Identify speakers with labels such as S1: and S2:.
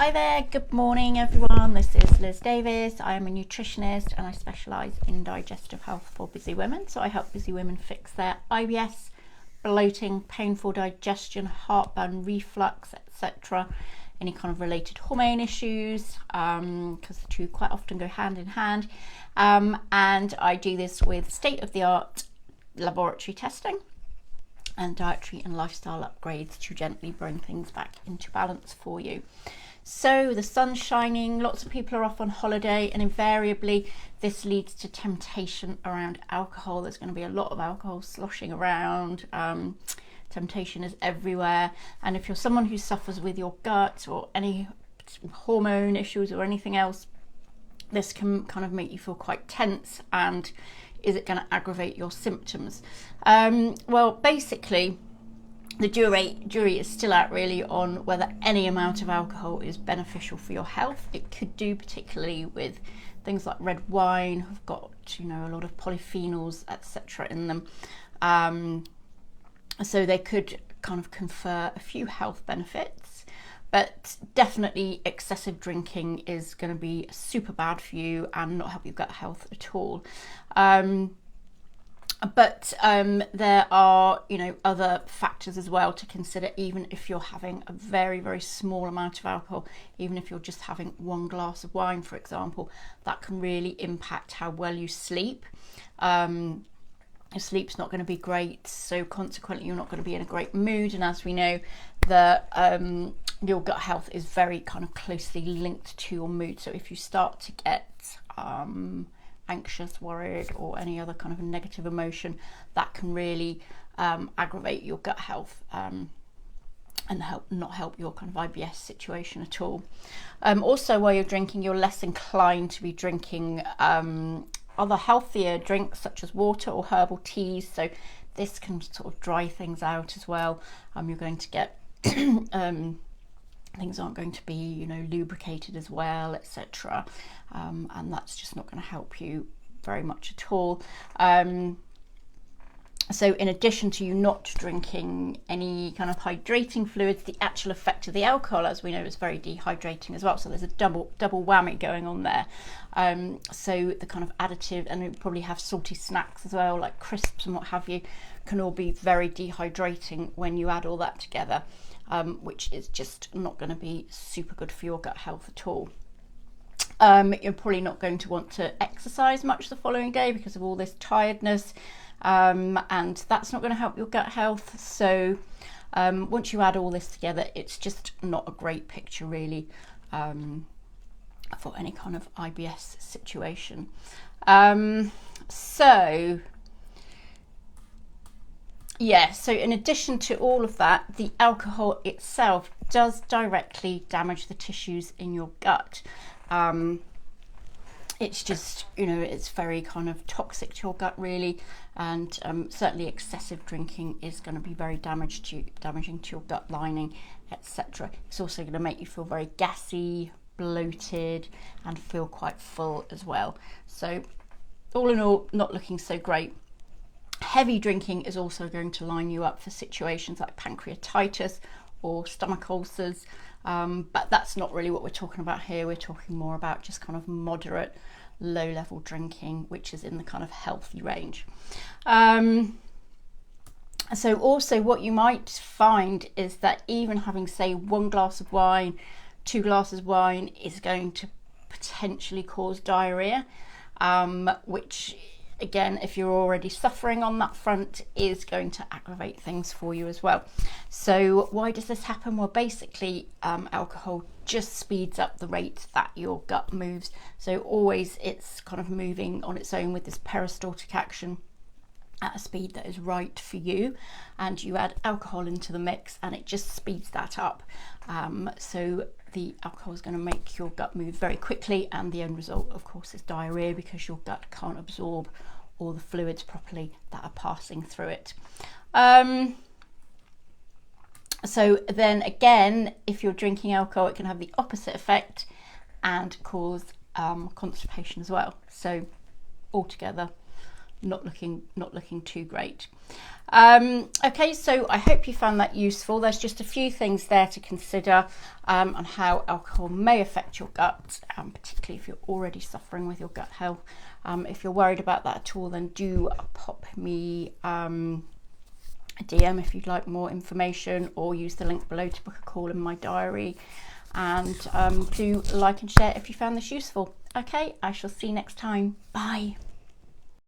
S1: Hi there, good morning everyone. This is Liz Davis. I am a nutritionist and I specialise in digestive health for busy women. So I help busy women fix their IBS, bloating, painful digestion, heartburn, reflux, etc. Any kind of related hormone issues, because the two quite often go hand in hand. And I do this with state-of-the-art laboratory testing and dietary and lifestyle upgrades to gently bring things back into balance for you. So the sun's shining, lots of people are off on holiday, and invariably this leads to temptation around alcohol. There's going to be a lot of alcohol sloshing around. Temptation is everywhere, and if you're someone who suffers with your gut or any hormone issues or anything else, this can kind of make you feel quite tense. And is it going to aggravate your symptoms? Well, basically the jury is still out really on whether any amount of alcohol is beneficial for your health. It could do, particularly with things like red wine, have got, a lot of polyphenols, etc. in them. So they could kind of confer a few health benefits, but definitely excessive drinking is going to be super bad for you and not help your gut health at all. But there are, other factors as well to consider, even if you're having a very, very small amount of alcohol. Even if you're just having one glass of wine, for example, that can really impact how well you sleep. Your sleep's not going to be great, so consequently you're not going to be in a great mood. And as we know, your gut health is very kind of closely linked to your mood. So if you start to get anxious, worried, or any other kind of negative emotion, that can really aggravate your gut health and not help your kind of IBS situation at all. Also, while you're drinking, you're less inclined to be drinking other healthier drinks such as water or herbal teas. So this can sort of dry things out as well. You're going to get things aren't going to be, lubricated as well, etc. And that's just not going to help you very much at all. So in addition to you not drinking any kind of hydrating fluids, the actual effect of the alcohol, as we know, is very dehydrating as well. So there's a double whammy going on there. So the kind of additive, and you probably have salty snacks as well, like crisps and what have you, can all be very dehydrating when you add all that together, which is just not going to be super good for your gut health at all. You're probably not going to want to exercise much the following day because of all this tiredness, and that's not going to help your gut health. So once you add all this together, it's just not a great picture really for any kind of IBS situation. So in addition to all of that, the alcohol itself does directly damage the tissues in your gut. It's just, it's very kind of toxic to your gut really, and certainly excessive drinking is going to be very damaging to your gut lining, etc. It's also going to make you feel very gassy, bloated, and feel quite full as well. So all in all, not looking so great. Heavy drinking is also going to line you up for situations like pancreatitis or stomach ulcers, but that's not really what we're talking about here. We're talking more about just kind of moderate, low-level drinking, which is in the kind of healthy range. So also what you might find is that even having, say, 1 glass of wine, 2 glasses of wine is going to potentially cause diarrhea, which again, if you're already suffering on that front, is going to aggravate things for you as well. So why does this happen? Well, basically, alcohol just speeds up the rate that your gut moves. So always it's kind of moving on its own with this peristaltic action at a speed that is right for you, and you add alcohol into the mix and it just speeds that up. So the alcohol is going to make your gut move very quickly, and the end result, of course, is diarrhea, because your gut can't absorb all the fluids properly that are passing through it. So then again, if you're drinking alcohol, it can have the opposite effect and cause constipation as well. So altogether, not looking too great. Okay, so I hope you found that useful. There's just a few things there to consider on how alcohol may affect your gut, particularly if you're already suffering with your gut health. If you're worried about that at all, then do pop me a DM if you'd like more information, or use the link below to book a call in my diary. And do like and share if you found this useful. Okay, I shall see you next time. Bye.